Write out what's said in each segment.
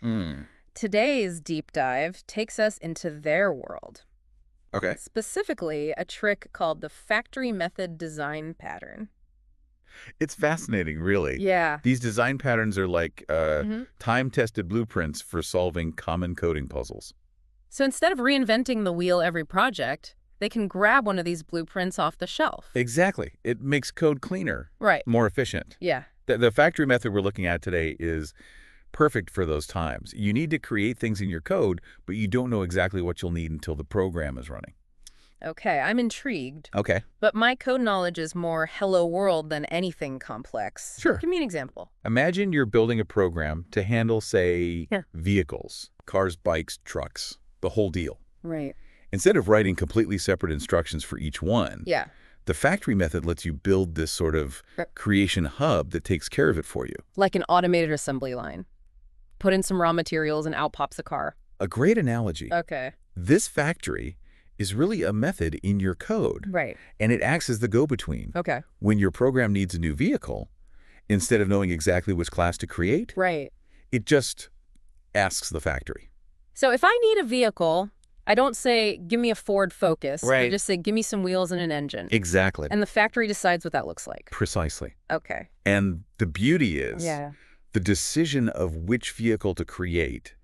Hmm. Today's deep dive takes us into their world, Okay. specifically a trick called the factory method design pattern. It's fascinating, really. Yeah. These design patterns are like hmm time-tested blueprints for solving common coding puzzles. So instead of reinventing the wheel every project, they can grab one of these blueprints off the shelf. Exactly. It makes code cleaner, Right. more efficient. Yeah. The factory method we're looking at today is perfect for those times. You need to create things in your code, but you don't know exactly what you'll need until the program is running. Okay, I'm intrigued. Okay. But my code knowledge is more hello world than anything complex. Sure. Give me an example. Imagine you're building a program to handle, say, Yeah. vehicles, cars, bikes, trucks, the whole deal. Right. Instead of writing completely separate instructions for each one, Yeah. the factory method lets you build this sort of Right. creation hub that takes care of it for you. Like an automated assembly line. Put in some raw materials and out pops a car. A great analogy. Okay. This factory is really a method in your code, Right. and it acts as the go-between. Okay. When your program needs a new vehicle, instead of knowing exactly which class to create, Right. it just asks the factory. So if I need a vehicle, I don't say, give me a Ford Focus. I Right. just say, give me some wheels and an engine. Exactly. And the factory decides what that looks like. Precisely. Okay. And the beauty is Yeah. the decision of which vehicle to create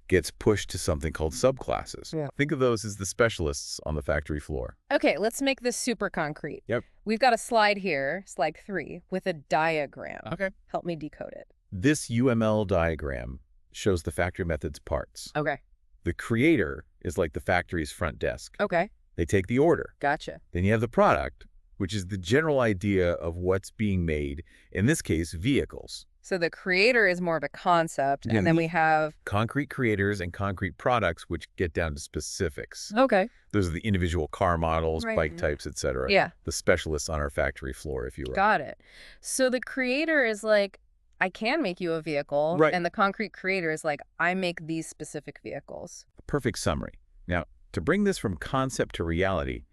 gets pushed to something called subclasses. Yeah. Think of those as the specialists on the factory floor. Okay, let's make this super concrete. Yep. We've got a slide here, slide 3, with a diagram. Okay. Help me decode it. This UML diagram shows the factory method's parts. Okay. The creator is like the factory's front desk. Okay. They take the order. Gotcha. Then you have the product, which is the general idea of what's being made, in this case, vehicles. So the creator is more of a concept, Yeah. and then we have... Concrete creators and concrete products, which get down to specifics. Okay. Those are the individual car models, Right. bike types, etc. Yeah. The specialists on our factory floor, if you will. Got it. So the creator is like, I can make you a vehicle. Right. And the concrete creator is like, I make these specific vehicles. Perfect summary. Now, to bring this from concept to reality,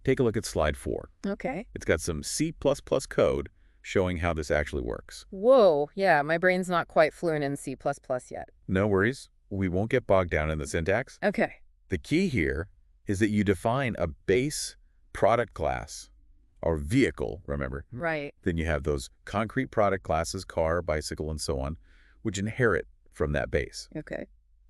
take a look at slide 4. Okay. It's got some C++ code showing how this actually works. Whoa. Yeah, my brain's not quite fluent in C++ yet. No worries. We won't get bogged down in the syntax. Okay. The key here is that you define a base product class, or vehicle, remember. Right. Then you have those concrete product classes, car, bicycle, and so on, which inherit from that base. Okay.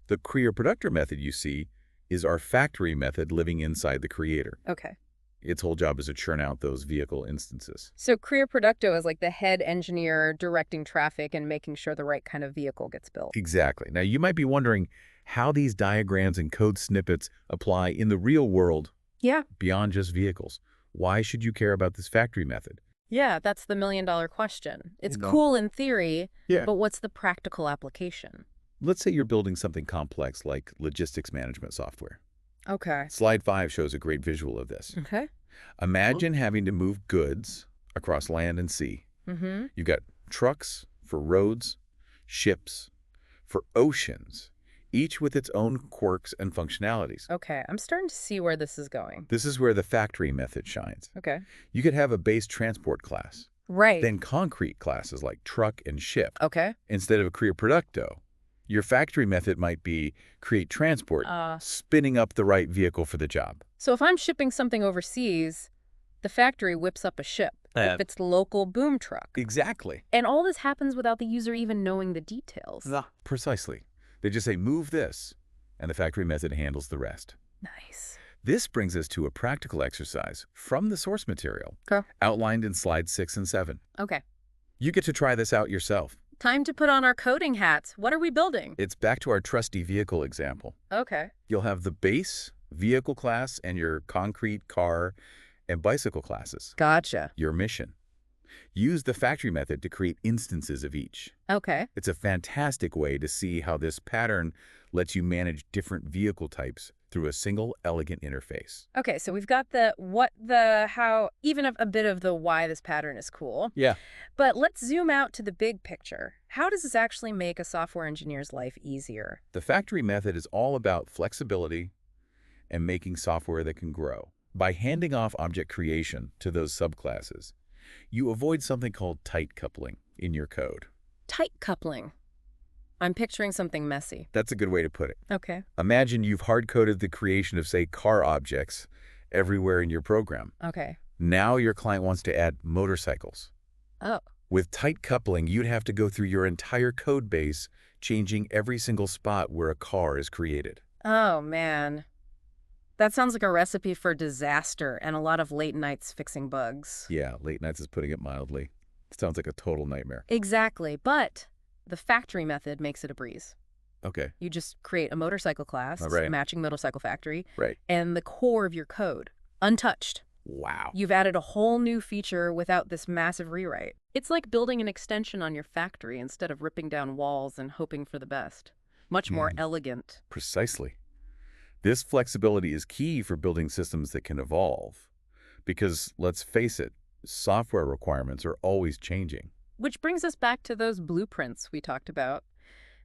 The creator-productor method you see is our factory method living inside the creator. Okay. Its whole job is to churn out those vehicle instances. So Career Producto is like the head engineer directing traffic and making sure the right kind of vehicle gets built. Exactly. Now, you might be wondering how these diagrams and code snippets apply in the real world Yeah. beyond just vehicles. Why should you care about this factory method? Yeah, that's the million-dollar question. It's No. cool in theory, Yeah. but what's the practical application? Let's say you're building something complex like logistics management software. Okay. Slide 5 shows a great visual of this. Okay. Imagine having to move goods across land and sea. Mm-hmm. You've got trucks for roads, ships for oceans, each with its own quirks and functionalities. Okay, I'm starting to see where this is going. This is where the factory method shines. Okay. You could have a base transport class, Right. then concrete classes like truck and ship. Okay. Instead of a career producto, your factory method might be create transport, spinning up the right vehicle for the job. So if I'm shipping something overseas, the factory whips up a ship. If it's the local boom truck. Exactly. And all this happens without the user even knowing the details. Precisely. They just say, move this, and the factory method handles the rest. Nice. This brings us to a practical exercise from the source material, Okay. outlined in slides 6 and 7. Okay. You get to try this out yourself. Time to put on our coding hats. What are we building? It's back to our trusty vehicle example. Okay. You'll have the base vehicle class and your concrete, car, and bicycle classes. Gotcha. Your mission. Use the factory method to create instances of each. Okay. It's a fantastic way to see how this pattern lets you manage different vehicle types through a single elegant interface. Okay, so we've got the what, the how, even a bit of the why this pattern is cool. Yeah. But let's zoom out to the big picture. How does this actually make a software engineer's life easier? The factory method is all about flexibility and making software that can grow. By handing off object creation to those subclasses, you avoid something called tight coupling in your code. Tight coupling. I'm picturing something messy. That's a good way to put it. Okay. Imagine you've hard-coded the creation of, say, car objects everywhere in your program. Okay. Now your client wants to add motorcycles. Oh. With tight coupling, you'd have to go through your entire code base, changing every single spot where a car is created. Oh, man. That sounds like a recipe for disaster and a lot of late nights fixing bugs. Yeah, late nights is putting it mildly. It sounds like a total nightmare. Exactly, but the factory method makes it a breeze. Okay, You just create a motorcycle class, Right. matching motorcycle factory, right. and the core of your code, untouched. Wow. You've added a whole new feature without this massive rewrite. It's like building an extension on your factory instead of ripping down walls and hoping for the best. Much more elegant. Precisely. This flexibility is key for building systems that can evolve. Because, let's face it, software requirements are always changing. Which brings us back to those blueprints we talked about.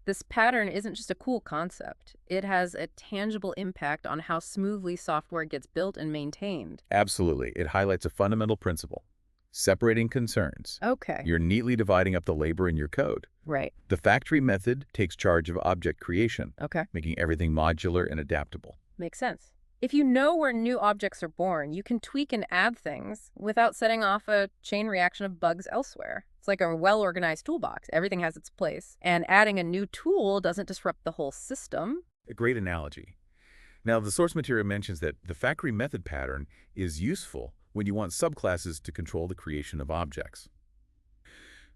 This pattern isn't just a cool concept. It has a tangible impact on how smoothly software gets built and maintained. Absolutely. It highlights a fundamental principle. Separating concerns. Okay. You're neatly dividing up the labor in your code. Right. The factory method takes charge of object creation, Okay. making everything modular and adaptable. Makes sense. If you know where new objects are born, you can tweak and add things without setting off a chain reaction of bugs elsewhere. It's like a well-organized toolbox. Everything has its place. And adding a new tool doesn't disrupt the whole system. A great analogy. Now, the source material mentions that the factory method pattern is useful when you want subclasses to control the creation of objects.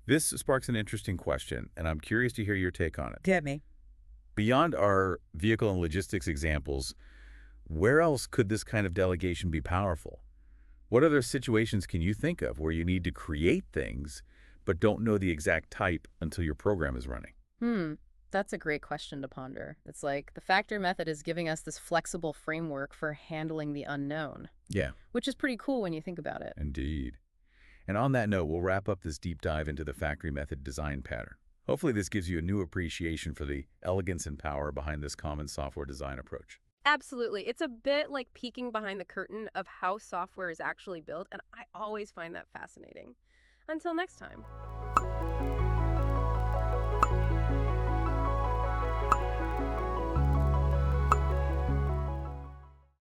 This sparks an interesting question, and I'm curious to hear your take on it. Get me. Beyond our vehicle and logistics examples, where else could this kind of delegation be powerful? What other situations can you think of where you need to create things but don't know the exact type until your program is running? That's a great question to ponder. It's like the factor method is giving us this flexible framework for handling the unknown, Yeah, which is pretty cool when you think about it. indeed. And on that note, we'll wrap up this deep dive into the factory method design pattern. Hopefully this gives you a new appreciation for the elegance and power behind this common software design approach. Absolutely. It's a bit like peeking behind the curtain of how software is actually built, and I always find that fascinating. Until next time.